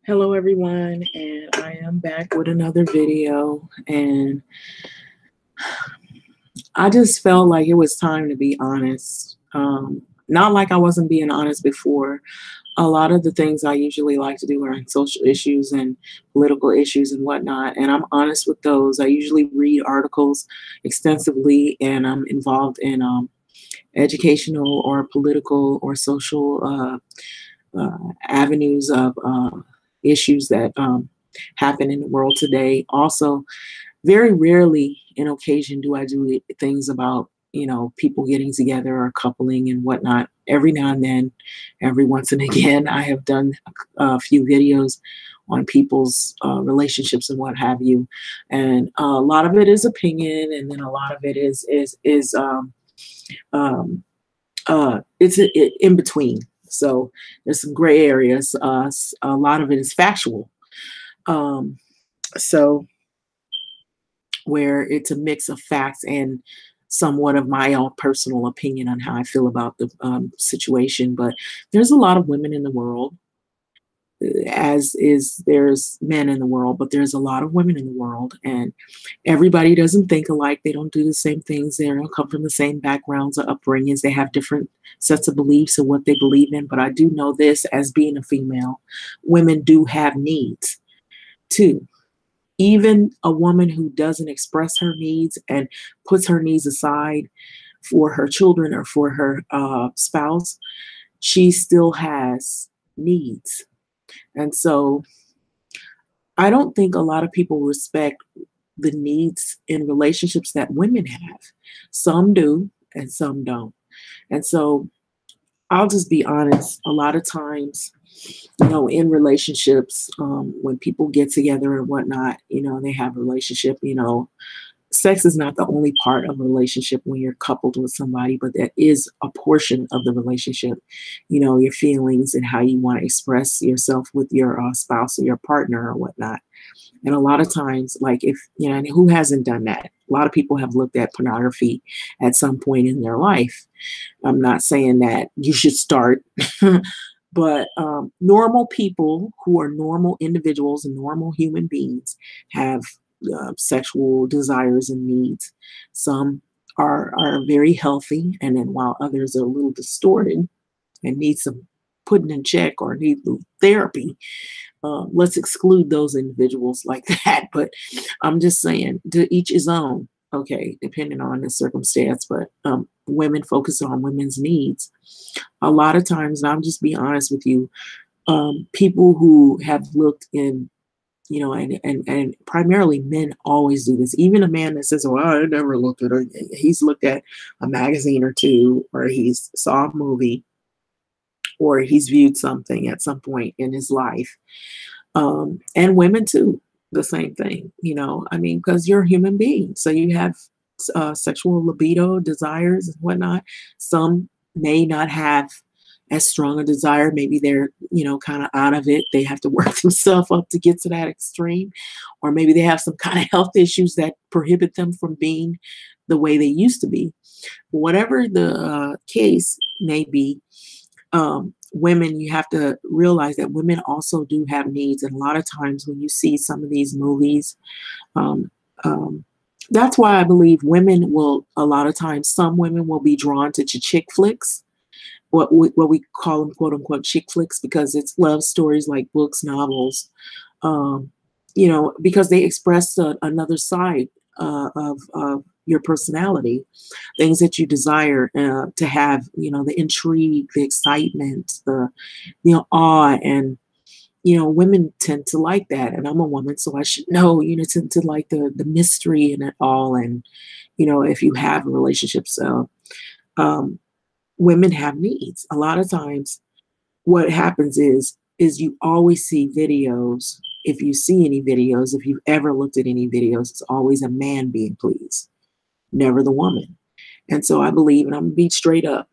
Hello everyone, and I am back with another video, and I just felt like it was time to be honest. Not like I wasn't being honest before. A lot of the things I usually like to do are on social issues and political issues and whatnot, and I'm honest with those. I usually read articles extensively, and I'm involved in educational or political or social avenues of issues that happen in the world today. Also, very rarely in occasion do I do things about, people getting together or coupling and whatnot. Every now and then, every once and again, I have done a few videos on people's relationships and what have you. And a lot of it is opinion, and then a lot of it um, it's in between. So there's some gray areas. A lot of it is factual. Um, so where it's a mix of facts and somewhat of my own personal opinion on how I feel about the situation. But there's a lot of women in the world, as is there's men in the world, but there's a lot of women in the world, and everybody doesn't think alike. They don't do the same things. They don't come from the same backgrounds or upbringings. They have different sets of beliefs and what they believe in. But I do know this, as being a female, women do have needs too. Even a woman who doesn't express her needs and puts her needs aside for her children or for her spouse, she still has needs. And so I don't think a lot of people respect the needs in relationships that women have. Some do and some don't. And so I'll just be honest. A lot of times, in relationships, when people get together and whatnot, they have a relationship, sex is not the only part of a relationship when you're coupled with somebody, but that is a portion of the relationship. Your feelings and how you want to express yourself with your spouse or your partner or whatnot. And a lot of times, like if, and who hasn't done that? A lot of people have looked at pornography at some point in their life. I'm not saying that you should start, but normal people who are normal individuals and normal human beings have sexual desires and needs. Some are very healthy, and then while others are a little distorted and need some putting in check or need therapy, let's exclude those individuals like that. But I'm just saying, to each his own, okay, depending on the circumstance. But women focus on women's needs. A lot of times, and I'll just be honest with you, people who have looked in, and primarily men always do this. Even a man that says, "Oh, I never looked at it," he's looked at a magazine or two, or he's saw a movie, or he's viewed something at some point in his life. And women too, the same thing, because you're a human being. So you have sexual libido, desires and whatnot. Some may not have as strong a desire. Maybe they're, kind of out of it. They have to work themselves up to get to that extreme. Or maybe they have some kind of health issues that prohibit them from being the way they used to be. Whatever the case may be, women, you have to realize that women also do have needs. And a lot of times when you see some of these movies, um, that's why I believe women will, a lot of times, some women will be drawn to chick flicks, what we call them, quote unquote, chick flicks, because it's love stories like books, novels, because they express another side of your personality, things that you desire to have, the intrigue, the excitement, the, awe. And, women tend to like that. And I'm a woman, so I should know, tend to like the mystery in it all. And, if you have a relationship, so women have needs. A lot of times what happens is you always see videos. If you see any videos, if you've ever looked at any videos, it's always a man being pleased, never the woman. And so I believe, and I'm gonna be straight up,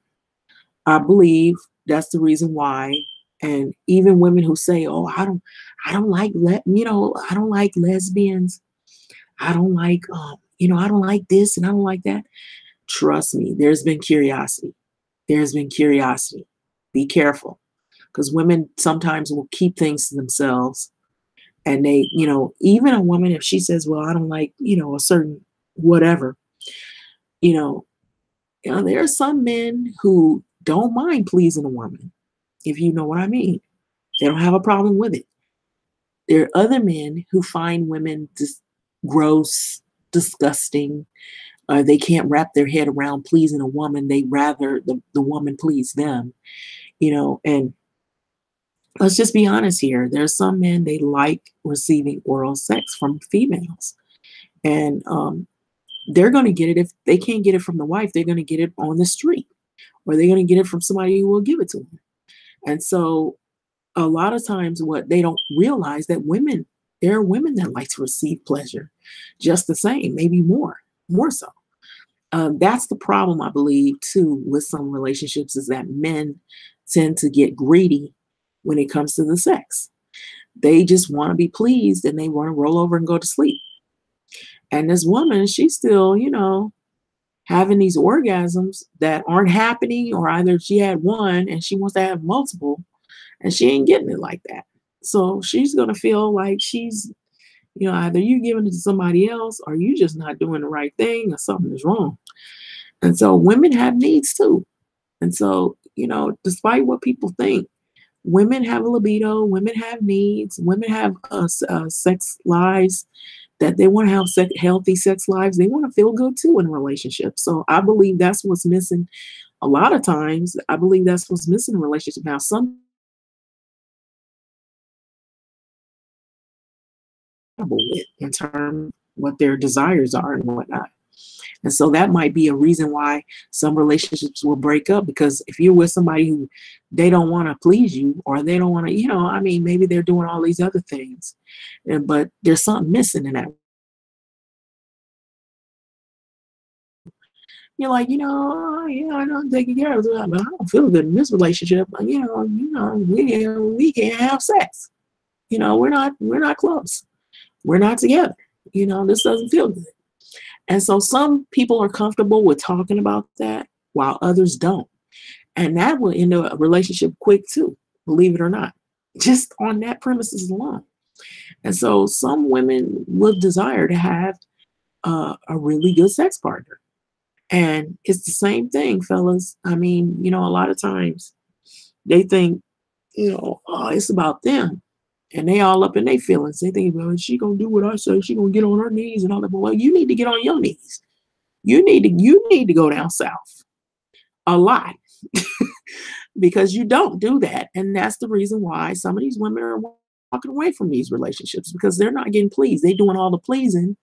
I believe that's the reason why. And even women who say, "Oh, I don't like, I don't like lesbians. I don't like, I don't like this and I don't like that." Trust me, there's been curiosity. There's been curiosity. Be careful. because women sometimes will keep things to themselves. And they, even a woman, if she says, well, I don't like, a certain whatever, you know, there are some men who don't mind pleasing a woman, if you know what I mean. They don't have a problem with it. There are other men who find women gross, disgusting. They can't wrap their head around pleasing a woman. They rather the woman please them, and let's just be honest here. There's some men, they like receiving oral sex from females. And they're going to get it. If they can't get it from the wife, they're going to get it on the street, or they're going to get it from somebody who will give it to them. And so a lot of times what they don't realize that there are women that like to receive pleasure just the same, maybe more so. That's the problem, I believe, too, with some relationships, is that men tend to get greedy when it comes to the sex. They just want to be pleased and they want to roll over and go to sleep. And this woman, she's still, having these orgasms that aren't happening, or either she had one and she wants to have multiple and she ain't getting it like that. So she's going to feel like she's, either you giving it to somebody else, or you just not doing the right thing, or something is wrong. And so women have needs too. And so, despite what people think, women have a libido, women have needs, women have sex lives that they want to have healthy sex lives. They want to feel good too in a relationship. So I believe that's what's missing a lot of times. I believe that's what's missing in a relationship. Now, some with in terms of what their desires are and whatnot. And so that might be a reason why some relationships will break up, because if you're with somebody who they don't want to please you, or they don't want to, maybe they're doing all these other things, but there's something missing in that. You're like, I don't take care of it, but I don't feel good in this relationship. We can't have sex. We're not close. We're not together. This doesn't feel good. And so some people are comfortable with talking about that while others don't. And that will end a relationship quick too, believe it or not, just on that premises alone. And so some women would desire to have a really good sex partner. And it's the same thing, fellas. I mean, a lot of times they think, oh, it's about them. And they all up in their feelings. They think, well, she gonna do what I say. She gonna get on her knees and all that. But well, you need to get on your knees. You need to go down south a lot because you don't do that. And that's the reason why some of these women are walking away from these relationships, because they're not getting pleased. They're doing all the pleasing,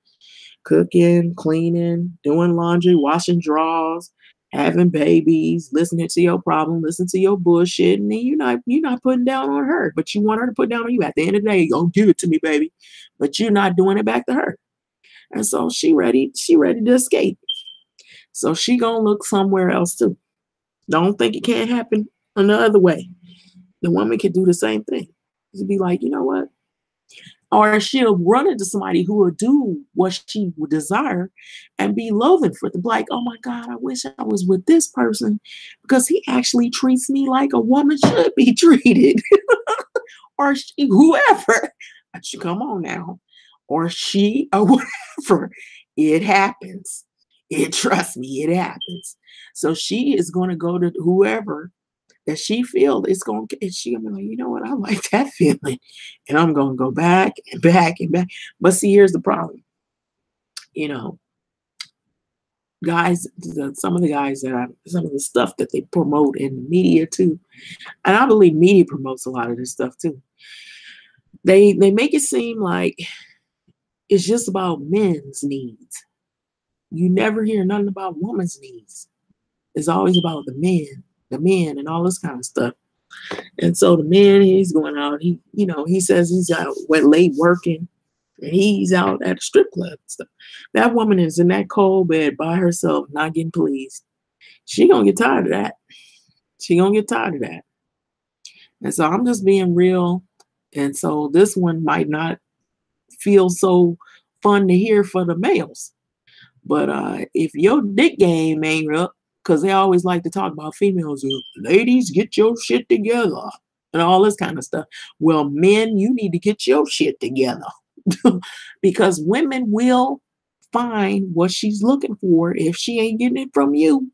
cooking, cleaning, doing laundry, washing drawers, having babies, listening to your problem, listening to your bullshit, and then you're not putting down on her, but you want her to put down on you. At the end of the day, you're gonna give it to me, baby, but you're not doing it back to her. And so she ready to escape. So she gonna look somewhere else too. Don't think it can't happen another way. The woman can do the same thing. To be like, you know what? Or she'll run into somebody who will do what she would desire and be loathing for it. Like, oh my God, I wish I was with this person because he actually treats me like a woman should be treated. Or whoever. But you come on now. Or she or whatever. It happens. Trust me, it happens. So she is going to go to whoever that she feels it's going to, and she gonna be like, you know what, I like that feeling, and I'm going to go back and back and back. But see, here's the problem. Guys, some of the stuff that they promote in the media too, and I believe media promotes a lot of this stuff too. They make it seem like it's just about men's needs. You never hear nothing about women's needs. It's always about the men and all this kind of stuff. And so the man, he's going out, he says he's out late working, and he's out at a strip club and stuff. That woman is in that cold bed by herself, not getting pleased. She gonna get tired of that. And so I'm just being real. And so this one might not feel so fun to hear for the males. But if your dick game ain't up, because they always like to talk about females, ladies, get your shit together. and all this kind of stuff. Well, men, you need to get your shit together because women will find what she's looking for. If she ain't getting it from you,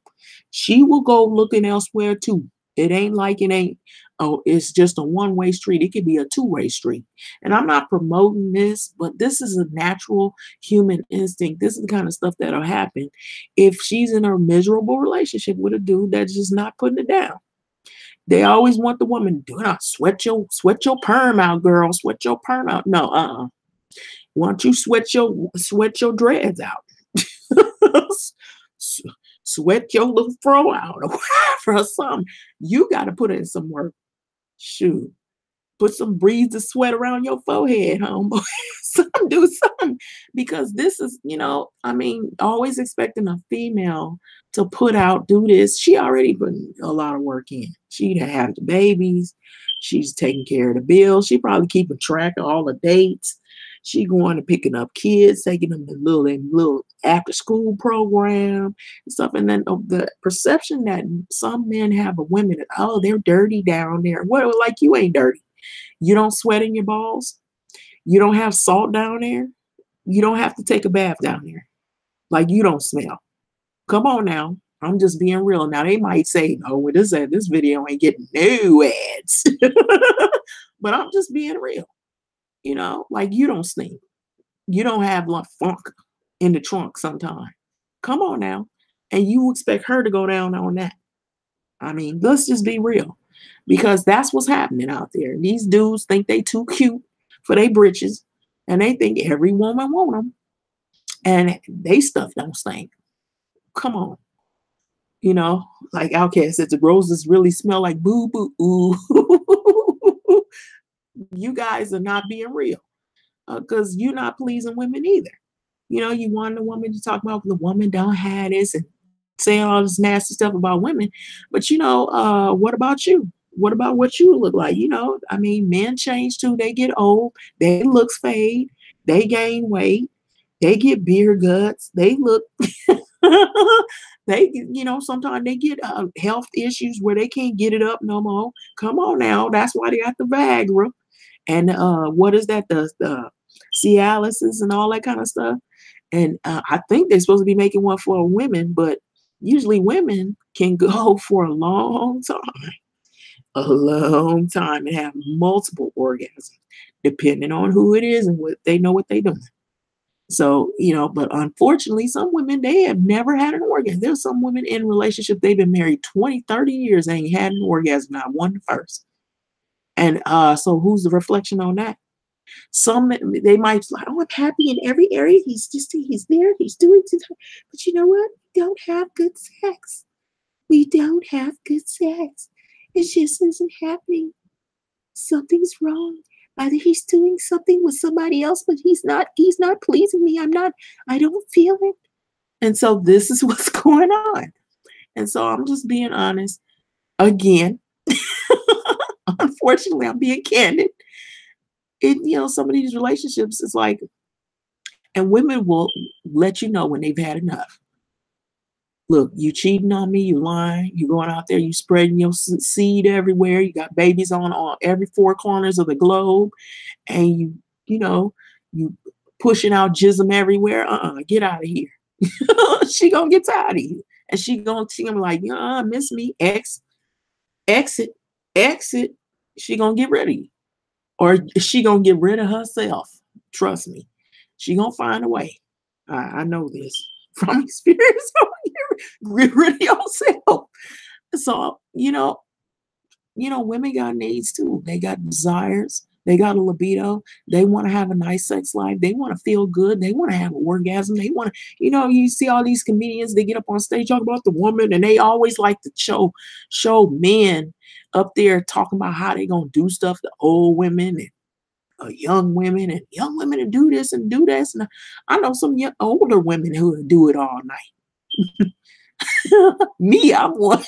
she will go looking elsewhere too. It ain't like it ain't, oh, it's just a one-way street. It could be a two-way street. And I'm not promoting this, but this is a natural human instinct. This is the kind of stuff that'll happen if she's in a miserable relationship with a dude that's just not putting it down. They always want the woman, do not sweat your perm out, girl. Sweat your perm out. No, why don't you sweat your dreads out? S- Sweat your little fro out or whatever or something. You got to put in some work. Shoot. Put some breeze of sweat around your forehead, homeboy. Do something. Because this is, I mean, always expecting a female to put out, do this. She already put a lot of work in. She'd have the babies. She's taking care of the bills. She probably keeping track of all the dates. She going to picking up kids, taking them to little after school program and stuff. And then the perception that some men have of women, oh, they're dirty down there. Well, like you ain't dirty. You don't sweat in your balls. You don't have salt down there. You don't have to take a bath down there. Like you don't smell. Come on now. I'm just being real. Now they might say, "Oh, well, this video ain't getting no ads," but I'm just being real. Like you don't stink. You don't have like funk in the trunk sometime. Come on now. And you expect her to go down on that. I mean, let's just be real. Because that's what's happening out there. These dudes think they too cute for their britches. And they think every woman want them. And they stuff don't stink. Come on. Like Outkast said, the roses really smell like boo boo. Ooh. You guys are not being real. Because you're not pleasing women either. You want a woman to talk about the woman don't have this and say all this nasty stuff about women. But what about you? What about what you look like? I mean, men change too. They get old. Their looks fade. They gain weight. They get beer guts. They look. Sometimes they get health issues where they can't get it up no more. Come on now. That's why they got the Viagra. And what is that? The Cialis and all that kind of stuff. And I think they're supposed to be making one for women, but usually women can go for a long time and have multiple orgasms, depending on who it is and what they know what they're doing. So, but unfortunately, some women, they have never had an orgasm. There's some women in relationship, they've been married 20, 30 years, ain't had an orgasm, not one first. And so who's the reflection on that? Some they might like, oh, I'm happy in every area. He's there, he's doing it. But you know what? We don't have good sex. We don't have good sex. It just isn't happening. Something's wrong. Either he's doing something with somebody else, but he's not pleasing me. I don't feel it. And so this is what's going on. And so I'm just being honest. Again, unfortunately, I'm being candid. Some of these relationships is like, and women will let you know when they've had enough. Look, you cheating on me, you lying, you going out there, you spreading your seed everywhere, you got babies on every four corners of the globe, and you pushing out jism everywhere. Get out of here. She gonna get tired of you, and she gonna like, miss me, exit. She gonna get rid of you. Or she gonna get rid of herself. Trust me. She gonna find a way. I know this from experience. Get rid of yourself. So, women got needs too. They got desires. They got a libido. They want to have a nice sex life. They want to feel good. They want to have an orgasm. They want to, you see all these comedians, they get up on stage talking about the woman, and they always like to show men up there talking about how they gonna do stuff to old women and young women and do this and do this. And I know some older women who do it all night. Me, I'm one.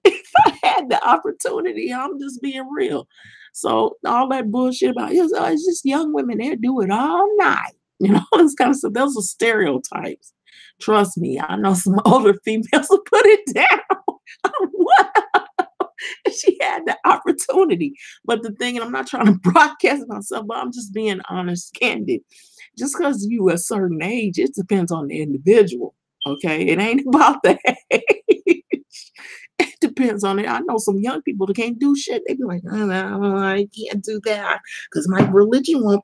If I had the opportunity, I'm just being real. So all that bullshit about it's just young women, they do it all night. It's kind of stuff. Those are stereotypes. Trust me, I know some older females will put it down. What? She had the opportunity. But the thing, and I'm not trying to broadcast myself, but I'm just being honest, candid. Just because you a certain age, it depends on the individual. Okay. It ain't about the age. It depends on it. I know some young people that can't do shit. They be like, oh, no, I can't do that because my religion won't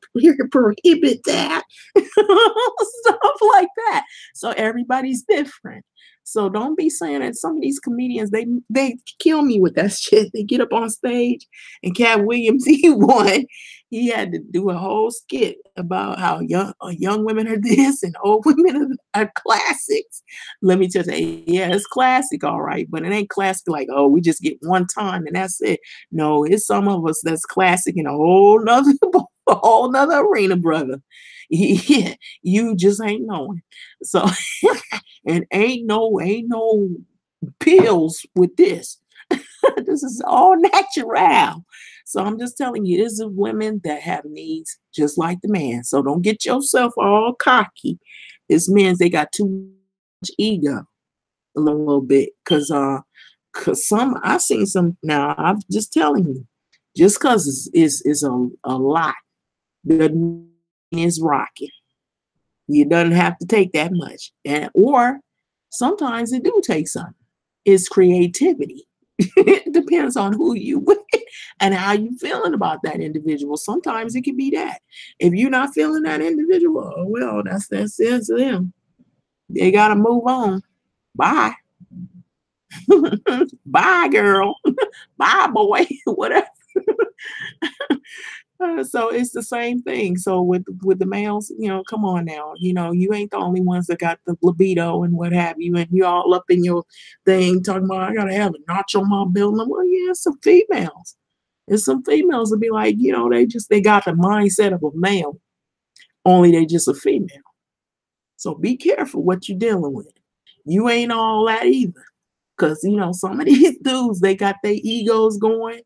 prohibit that. Stuff like that. So everybody's different. So don't be saying that some of these comedians, they kill me with that shit. They get up on stage and Cat Williams, he won. He had to do a whole skit about how young women are this and old women are classics. Let me just say, yeah, it's classic, all right, but it ain't classic like, oh, we just get one time and that's it. No, it's some of us that's classic in a whole nother a whole nother arena, brother. Yeah, you just ain't knowing. So and ain't no pills with this. This is all natural. So I'm just telling you, there's women that have needs just like the man. So don't get yourself all cocky. It's men, they got too much ego a little bit. Cause some I've seen some now, I'm just telling you, just cause it's a lot doesn't mean it's rocket. You doesn't have to take that much. And or sometimes it do take something. It's creativity. It depends on who you with and how you feeling about that individual. Sometimes it can be that. If you're not feeling that individual, oh well, that's them. They gotta move on. Bye. Bye, girl. Bye, boy. Whatever. So it's the same thing. So with the males, come on now. You ain't the only ones that got the libido and what have you, and you all up in your thing talking about I gotta have a notch on my belt. Well, yeah, it's some females. It's some females that be like, they got the mindset of a male, only they just a female. So be careful what you're dealing with. You ain't all that either. Cause some of these dudes, they got their egos going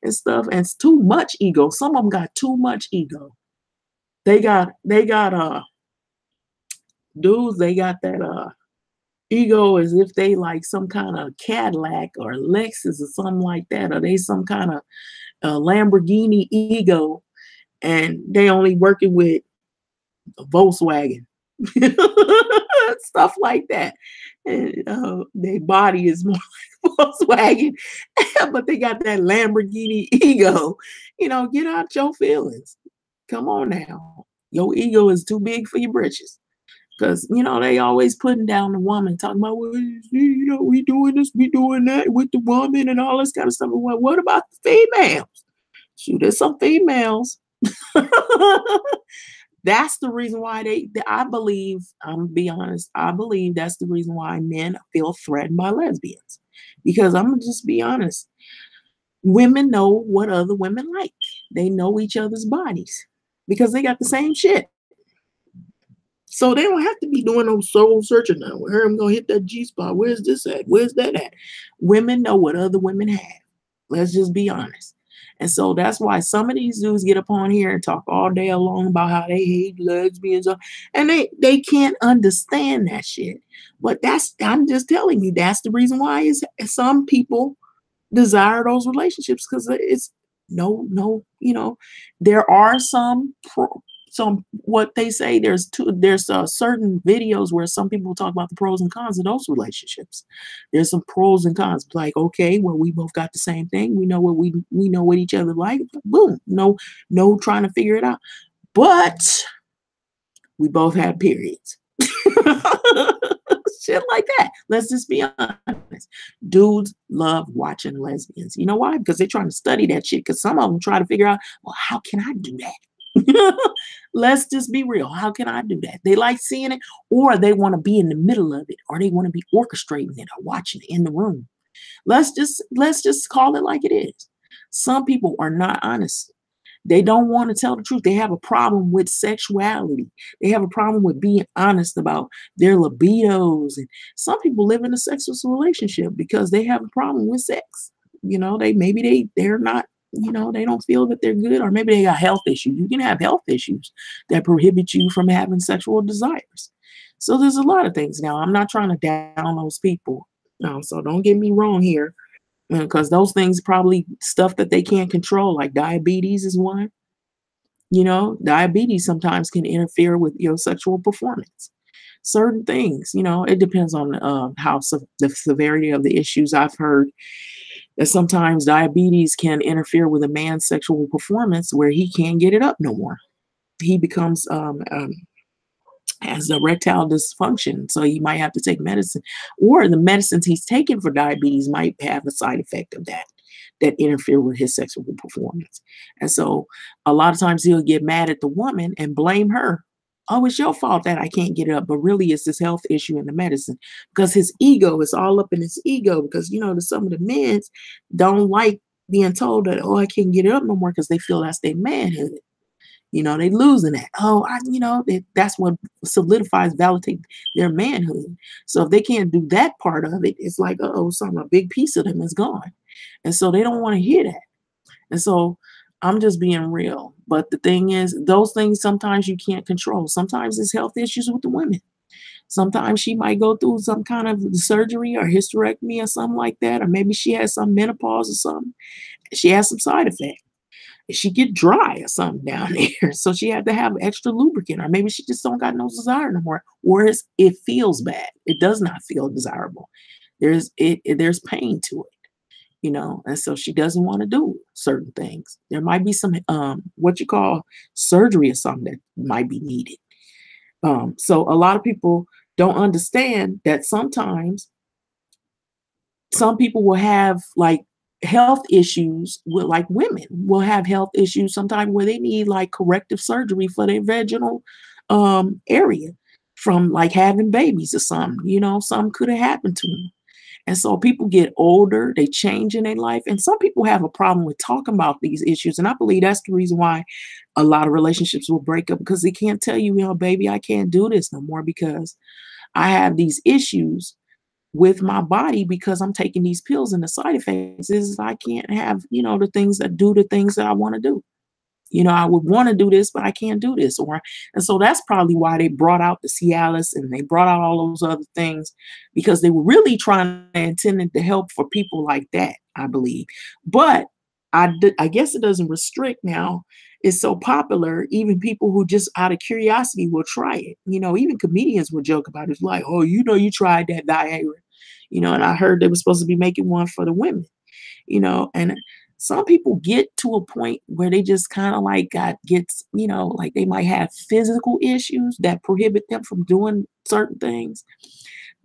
and stuff, and it's too much ego. Some of them got too much ego. They got dudes, they got that ego as if they like some kind of Cadillac or Lexus or something like that, or they some kind of Lamborghini ego, and they only working with a Volkswagen. Stuff like that. And their body is more like Volkswagen, but they got that Lamborghini ego. Get out your feelings. Come on now. Your ego is too big for your britches. Because, they always putting down the woman, talking about, well, we doing this, we doing that with the woman and all this kind of stuff. Well, what about the females? Shoot, there's some females. That's the reason why I believe, I'm gonna be honest, I believe that's the reason why men feel threatened by lesbians. Because I'm gonna just be honest, women know what other women like. They know each other's bodies because they got the same shit. So they don't have to be doing no soul searching now. Where I'm gonna hit that G spot. Where's this at? Where's that at? Women know what other women have. Let's just be honest. And so that's why some of these dudes get up on here and talk all day long about how they hate lesbians, and they can't understand that shit. But I'm just telling you, that's the reason why some people desire those relationships, because it's no, there are some what they say, there's certain videos where some people talk about the pros and cons of those relationships. There's some pros and cons, like, okay, well, we both got the same thing, we know what each other like, boom, no trying to figure it out, but we both had periods. Shit like that. Let's just be honest. Dudes love watching lesbians. You know why? Because they're trying to study that shit, because some of them try to figure out, well, how can I do that? Let's just be real. How can I do that? They like seeing it, or they want to be in the middle of it, or they want to be orchestrating it or watching it in the room. Let's just call it like it is. Some people are not honest. They don't want to tell the truth. They have a problem with sexuality. They have a problem with being honest about their libidos. And some people live in a sexless relationship because they have a problem with sex. They're not, they don't feel that they're good, or maybe they got health issues. You can have health issues that prohibit you from having sexual desires. So there's a lot of things. Now, I'm not trying to down those people. So don't get me wrong here. because those things probably stuff that they can't control, like diabetes is one. Diabetes sometimes can interfere with your sexual performance. Certain things, it depends on the severity of the issues. I've heard that sometimes diabetes can interfere with a man's sexual performance where he can't get it up no more. He becomes has erectile dysfunction, so he might have to take medicine, or the medicines he's taking for diabetes might have a side effect of that interfere with his sexual performance. And so a lot of times he'll get mad at the woman and blame her. Oh, it's your fault that I can't get it up. But really, it's this health issue in the medicine because his ego is all up in his ego. Because, some of the men don't like being told that, oh, I can't get it up no more because they feel that's their manhood. They losing that. Oh, that's what solidifies, validate their manhood. So if they can't do that part of it, it's like, oh, a big piece of them is gone. And so they don't want to hear that. And so I'm just being real. But the thing is, those things sometimes you can't control. Sometimes it's health issues with the women. Sometimes she might go through some kind of surgery or hysterectomy or something like that. Or maybe she has some menopause or something. She has some side effects. She get dry or something down there. So she had to have extra lubricant, or maybe she just don't got no desire no more. Or it feels bad. It does not feel desirable. There's pain to it. And so she doesn't want to do certain things. There might be some what you call surgery or something that might be needed. So a lot of people don't understand that sometimes some people will have like health issues with, like, women will have health issues sometimes where they need like corrective surgery for their vaginal area from like having babies or something. Something could have happened to them. And so people get older, they change in their life. And some people have a problem with talking about these issues. And I believe that's the reason why a lot of relationships will break up, because they can't tell you, baby, I can't do this no more because I have these issues with my body because I'm taking these pills, and the side effects is I can't have, the things that I want to do. I would want to do this, but I can't do this. And so that's probably why they brought out the Cialis and they brought out all those other things, because they were really trying to intended to help for people like that, I believe. But I guess it doesn't restrict now. It's so popular, even people who just out of curiosity will try it. Even comedians will joke about it. It's like, oh, you tried that Viagra, and I heard they were supposed to be making one for the women, and some people get to a point where they just kind of like like they might have physical issues that prohibit them from doing certain things.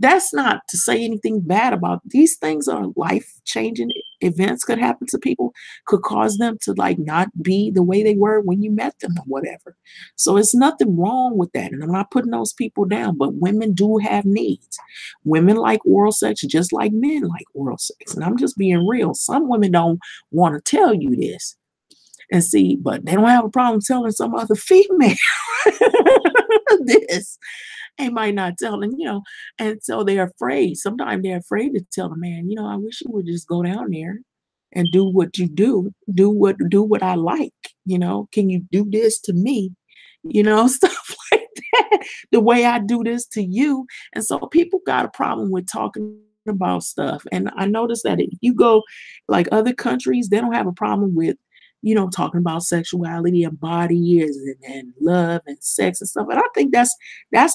That's not to say anything bad about these things. Are life-changing events, could happen to people, could cause them to like not be the way they were when you met them or whatever. So it's nothing wrong with that. And I'm not putting those people down, but women do have needs. Women like oral sex just like men like oral sex. And I'm just being real. Some women don't want to tell you this. And see, but they don't have a problem telling some other female this. They might not tell them, and so they're afraid. Sometimes they're afraid to tell the man, I wish you would just go down there and do what you do what I like. Can you do this to me? Stuff like that. The way I do this to you. And so people got a problem with talking about stuff. And I noticed that if you go like other countries, they don't have a problem with talking about sexuality and bodies and love and sex and stuff. And I think that's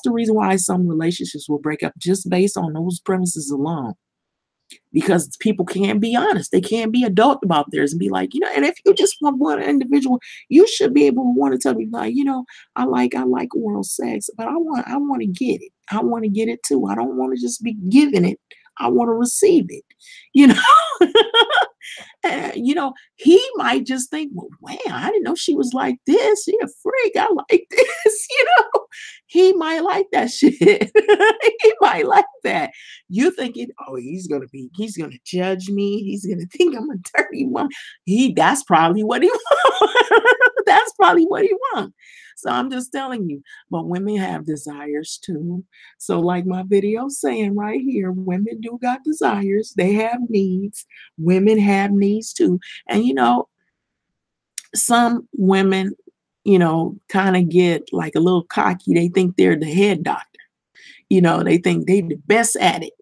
the reason why some relationships will break up, just based on those premises alone. Because people can't be honest. They can't be adult about theirs and be like, and if you just want one individual, you should be able to want to tell me like, I like oral sex, but I want to get it. I want to get it too. I don't want to just be giving it. I want to receive it. You know, he might just think, well, wow, I didn't know she was like this. She a freak. I like this. He might like that shit. He might like that. You thinking, oh, he's gonna judge me. He's gonna think I'm a dirty woman. That's probably what he wants. That's probably what he wants. So I'm just telling you, but women have desires too. So like my video saying right here, women do got desires. They have needs. Women have needs too. And some women, kind of get like a little cocky. They think they're the head doctor. They think they the best at it.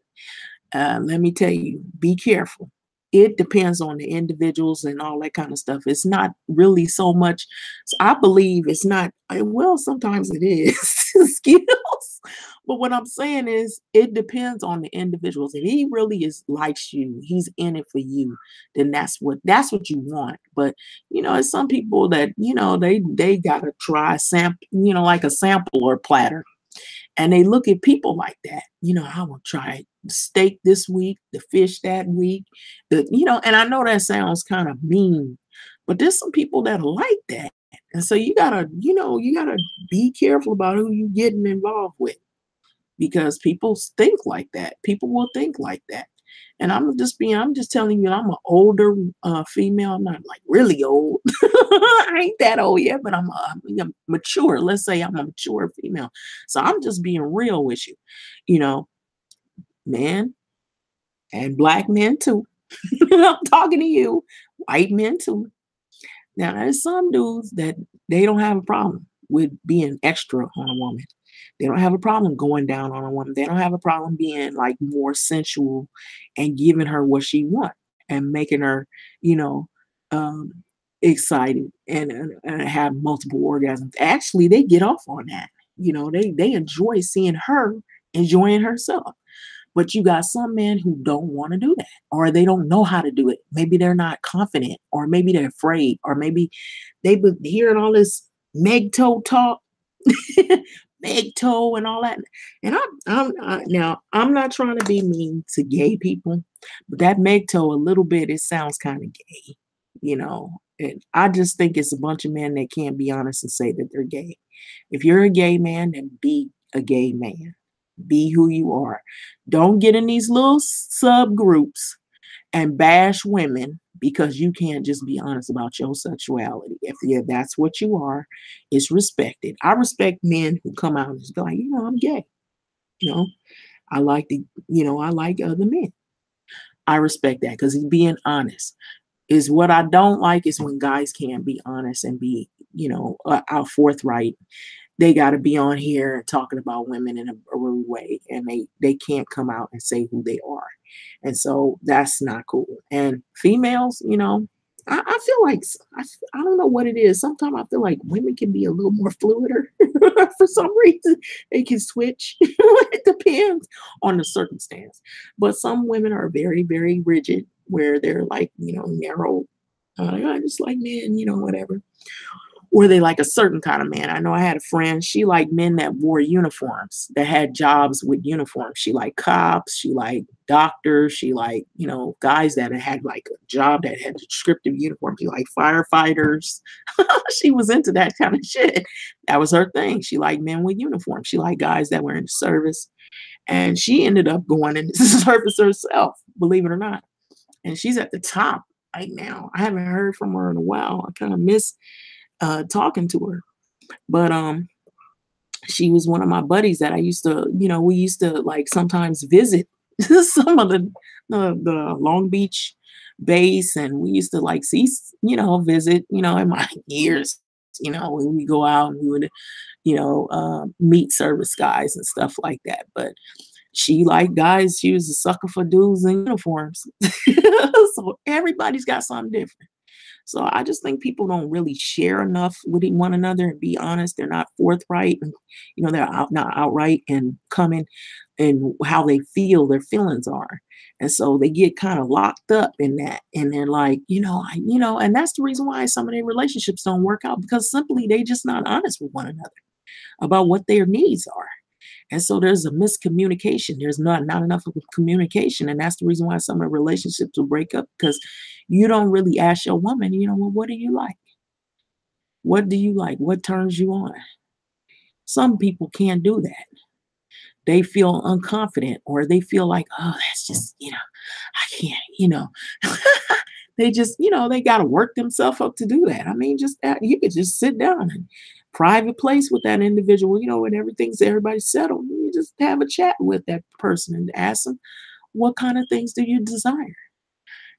Let me tell you, be careful. it depends on the individuals and all that kind of stuff. It's not really so much. I believe it's not. Well, sometimes it is skills, but what I'm saying is it depends on the individuals. If he really is likes you, he's in it for you, then that's what you want. But it's some people that they gotta try like a sample or platter, and they look at people like that. I will try steak this week, the fish that week, and I know that sounds kind of mean, but there's some people that are like that. And so you gotta be careful about who you getting involved with because people think like that. People will think like that. And I'm just telling you, I'm an older female. I'm not like really old. I ain't that old yet, but I'm mature. Let's say I'm a mature female. So I'm just being real with you, you know, men and black men too. I'm talking to you, white men too. Now, there's some dudes that they don't have a problem with being extra on a woman. They don't have a problem going down on a woman. They don't have a problem being like more sensual and giving her what she wants and making her, you know, um, excited and have multiple orgasms. Actually, they get off on that. They enjoy seeing her enjoying herself. But you got some men who don't want to do that, or they don't know how to do it. Maybe they're not confident, or maybe they're afraid, or maybe they've been hearing all this Meg toe talk, Meg toe, and all that. And now I'm not trying to be mean to gay people, but that Meg toe a little bit, it sounds kind of gay, And I just think it's a bunch of men that can't be honest and say that they're gay. If you're a gay man, then be a gay man. Be who you are. Don't get in these little subgroups and bash women because you can't just be honest about your sexuality. If that's what you are, it's respected. I respect men who come out and just go like, I'm gay. You know, I like other men. I respect that because he's being honest. Is what I don't like is when guys can't be honest and be, out forthright. They got to be on here talking about women in a rude way, and they can't come out and say who they are, and so that's not cool. And females, I feel like I don't know what it is. Sometimes I feel like women can be a little more fluider for some reason. They can switch. It depends on the circumstance, but some women are very very rigid, where they're like narrow. I just like men, whatever, or they like a certain kind of man. I know I had a friend, she liked men that wore uniforms, that had jobs with uniforms. She liked cops, she liked doctors, she liked, guys that had like a job that had descriptive uniforms. She liked firefighters. She was into that kind of shit. That was her thing. She liked men with uniforms. She liked guys that were in the service. And she ended up going into the service herself, believe it or not. And she's at the top right now. I haven't heard from her in a while. I kind of miss talking to her. But she was one of my buddies that I used to, we used to like sometimes visit some of the Long Beach base, and we used to like see, visit, in my years, when we go out and we would, meet service guys and stuff like that. But she liked guys, she was a sucker for dudes in uniforms. So everybody's got something different. So I just think people don't really share enough with one another and be honest. They're not forthright, and they're not outright and coming and how they feel, their feelings are, and so they get kind of locked up in that. And they're like, and that's the reason why some of their relationships don't work out, because simply they just not honest with one another about what their needs are. And so there's a miscommunication. There's not enough of a communication. And that's the reason why some of the relationships will break up, because you don't really ask your woman, well, what do you like? What do you like? What turns you on? Some people can't do that. They feel unconfident, or they feel like, oh, that's just, I can't, they just, they got to work themselves up to do that. I mean, just you could just sit down and private place with that individual, when everybody's settled. You just have a chat with that person and ask them, what kind of things do you desire?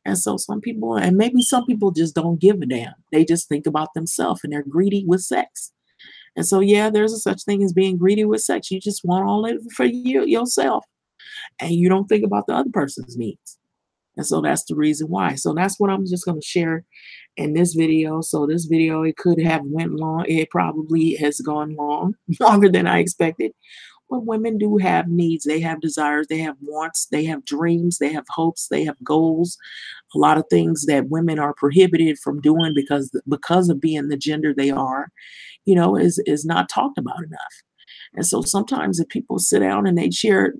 And so some people, and maybe some people just don't give a damn. They just think about themselves and they're greedy with sex. And so, yeah, there's a such thing as being greedy with sex. You just want all of it for yourself, and you don't think about the other person's needs. And so that's the reason why. So that's what I'm just going to share in this video. So this video, it could have went long. It probably has gone long, longer than I expected. But women do have needs. They have desires. They have wants. They have dreams. They have hopes. They have goals. A lot of things that women are prohibited from doing because of being the gender they are, is not talked about enough. And so sometimes if people sit down and they share,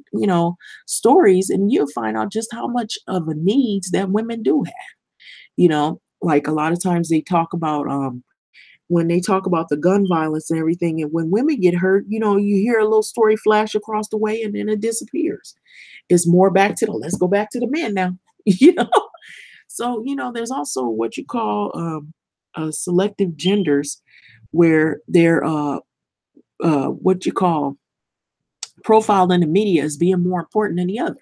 stories, and you'll find out just how much of a needs that women do have. Like a lot of times they talk about when they talk about the gun violence and everything, and when women get hurt, you hear a little story flash across the way and then it disappears. It's more back to the let's go back to the men now. you know. So, there's also what you call selective genders where they're what you call profiled in the media as being more important than the other,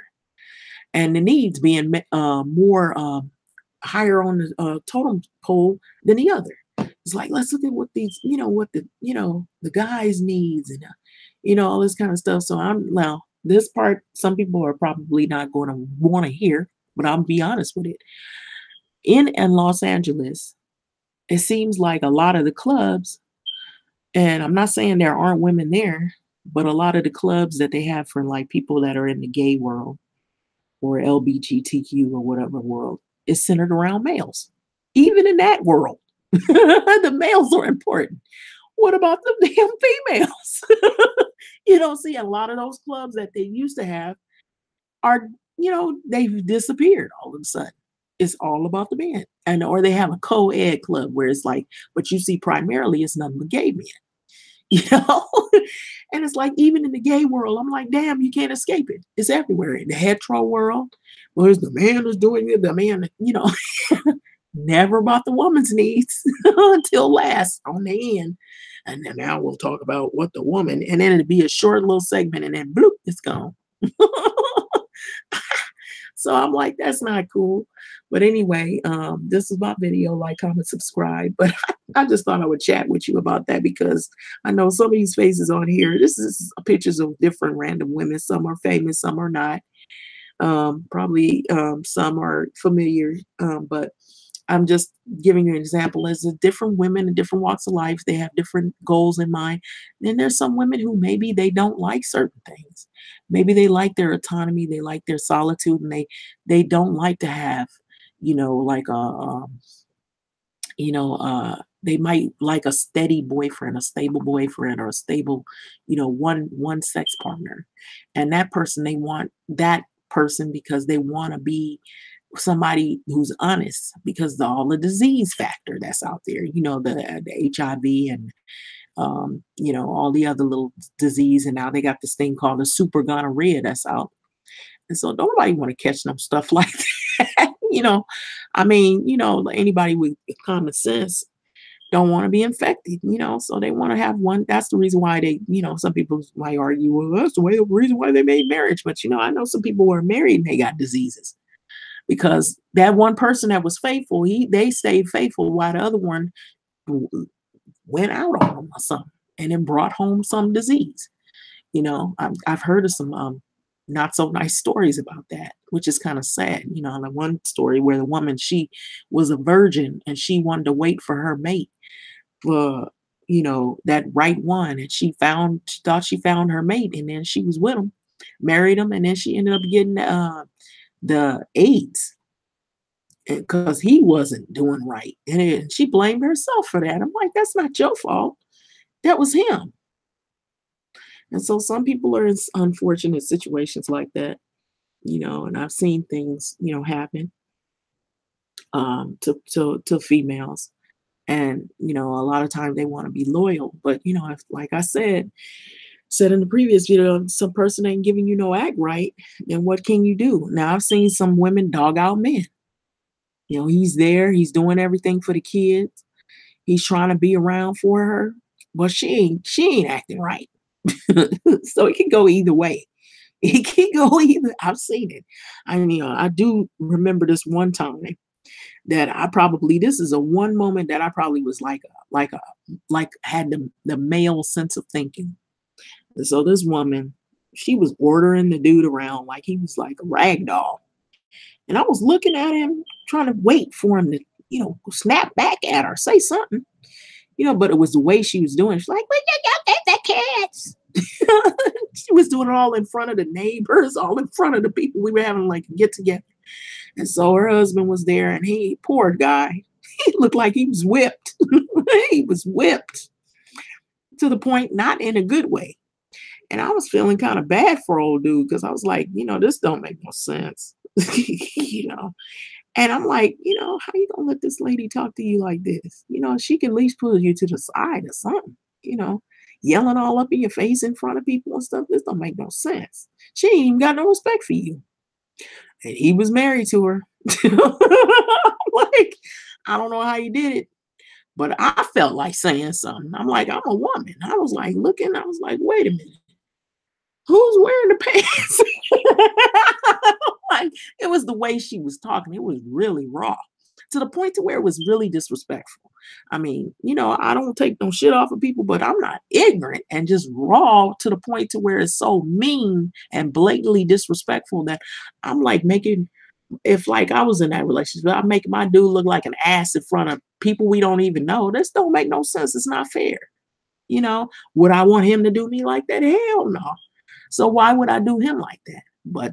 and the needs being more higher on the totem pole than the other. It's like let's look at what these, what the guys needs and all this kind of stuff. So this part some people are probably not going to want to hear, but I'll be honest with it. In Los Angeles, it seems like a lot of the clubs, and I'm not saying there aren't women there, but a lot of the clubs that they have for like people that are in the gay world or LBGTQ or whatever world is centered around males. Even in that world, the males are important. What about the damn females? You don't see a lot of those clubs that they used to have are, they've disappeared all of a sudden. It's all about the men. Or they have a co-ed club where it's like, but you see primarily it's nothing but gay men. you know? And it's like, even in the gay world, I'm like, damn, you can't escape it. It's everywhere. In the hetero world, where's the man who's doing it, the man, never about the woman's needs until last on the end. And then now we'll talk about what the woman, and then it'd be a short little segment, and then bloop, it's gone. So I'm like, that's not cool. But anyway, this is my video. Like, comment, subscribe. But I just thought I would chat with you about that because I know some of these faces on here, this is pictures of different random women. Some are famous, some are not. Probably some are familiar, but I'm just giving you an example as a different women in different walks of life. They have different goals in mind. Then there's some women who maybe they don't like certain things. Maybe they like their autonomy, they like their solitude, and they don't like to have, like they might like a steady boyfriend, a stable boyfriend, or a stable, one sex partner. And that person, they want that person because they want to be somebody who's honest because of all the disease factor that's out there, the HIV and all the other little disease, and now they got this thing called the super gonorrhea that's out. And so nobody want to catch them stuff like that. I mean, anybody with common sense don't want to be infected, so they want to have one. That's the reason why they, some people might argue, well, that's the reason why they made marriage. But I know some people who are married and they got diseases because that one person that was faithful, they stayed faithful while the other one went out on them or something and then brought home some disease. I've heard of some not so nice stories about that, which is kind of sad. The one story where the woman, she was a virgin and she wanted to wait for her mate for, that right one. And she thought she found her mate, and then she was with him, married him, and then she ended up getting the AIDS because he wasn't doing right. And she blamed herself for that. I'm like, that's not your fault. That was him. And so some people are in unfortunate situations like that, and I've seen things, happen to females. And, a lot of times they want to be loyal. But, if, like I said in the previous video, some person ain't giving you no act right, then what can you do? Now I've seen some women dog out men. He's there, he's doing everything for the kids. He's trying to be around for her, but she ain't acting right. So it can go either way. It can go either. I've seen it. I mean, I do remember this one time that this is a one moment that I probably was like had the male sense of thinking. And so this woman, she was ordering the dude around like he was like a rag doll. And I was looking at him, trying to wait for him to, snap back at her, say something, but it was the way she was doing. She's like, "Well, you got the cats." She was doing it all in front of the neighbors, all in front of the people. We were having like a get together. And so her husband was there, and poor guy, he looked like he was whipped. He was whipped to the point, not in a good way. And I was feeling kind of bad for old dude because I was like, this don't make no sense. And I'm like, how you gonna let this lady talk to you like this? She can at least pull you to the side or something, yelling all up in your face in front of people and stuff. This don't make no sense. She ain't even got no respect for you. And he was married to her. Like, I don't know how he did it, but I felt like saying something. I'm like, I'm a woman. I was like looking, I was like, wait a minute. Who's wearing the pants? Like, it was the way she was talking. It was really raw to the point to where it was really disrespectful. I mean, I don't take no shit off of people, but I'm not ignorant, and just raw to the point to where it's so mean and blatantly disrespectful that I'm like if like I was in that relationship, I'm making my dude look like an ass in front of people we don't even know. This don't make no sense. It's not fair. Would I want him to do me like that? Hell no. So why would I do him like that? But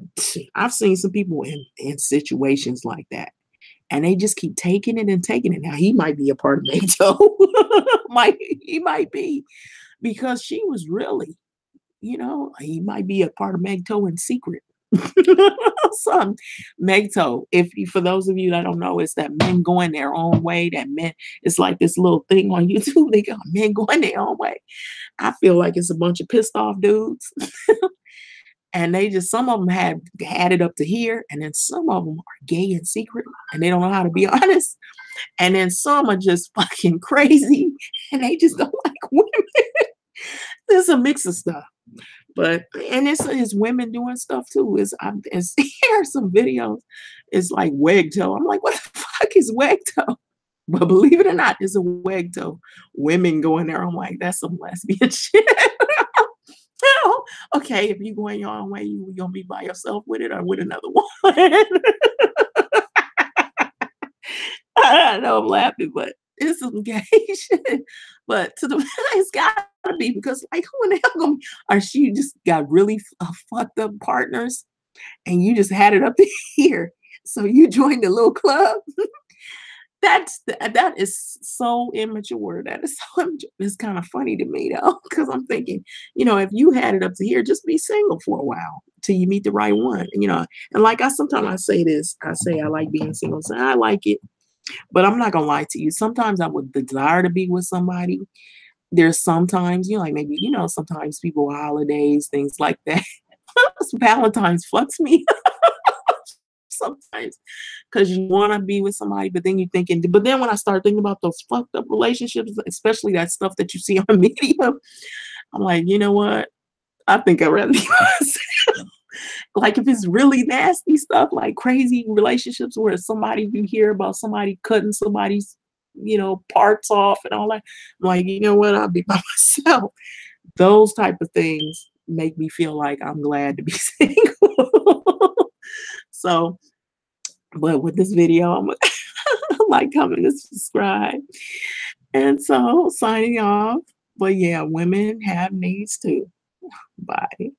I've seen some people in situations like that, and they just keep taking it and taking it. Now he might be a part of MGTOW. He might be, because she was really, he might be a part of MGTOW in secret. Some MGTOW, for those of you that don't know, it's that men going their own way. That men, it's like this little thing on YouTube. They got men going their own way. I feel like it's a bunch of pissed off dudes. And some of them had it up to here, and then some of them are gay in secret, and they don't know how to be honest. And then some are just fucking crazy, and they just don't like women. There's a mix of stuff. And it's women doing stuff too. Here are some videos. It's like WegToe. I'm like, what the fuck is WegToe? But believe it or not, it's a WegToe. Women going there. I'm like, that's some lesbian shit. Okay, if you going your own way, you gonna be by yourself with it or with another one? I know I'm laughing, but it's some gay shit. But it's gotta be, because like, who in the hell gonna be? Or she just got really fucked up partners, and you just had it up to here, so you joined the little club. That is so immature. That is so immature. It's kind of funny to me though, because I'm thinking, if you had it up to here, just be single for a while till you meet the right one. And like sometimes I say this, I say I like being single. So I like it, but I'm not gonna lie to you. Sometimes I would desire to be with somebody. There's sometimes, like maybe, sometimes people, holidays, things like that. Valentine's fucks me sometimes, because you want to be with somebody, but then but then when I start thinking about those fucked up relationships, especially that stuff that you see on media, I'm like, you know what? I think I'd rather be myself. Like, if it's really nasty stuff, like crazy relationships where you hear about somebody cutting somebody's, parts off and all that, I'm like, you know what? I'll be by myself. Those type of things make me feel like I'm glad to be single. So, but with this video, I'm like, comment and subscribe. And so signing off. But yeah, women have needs too. Bye.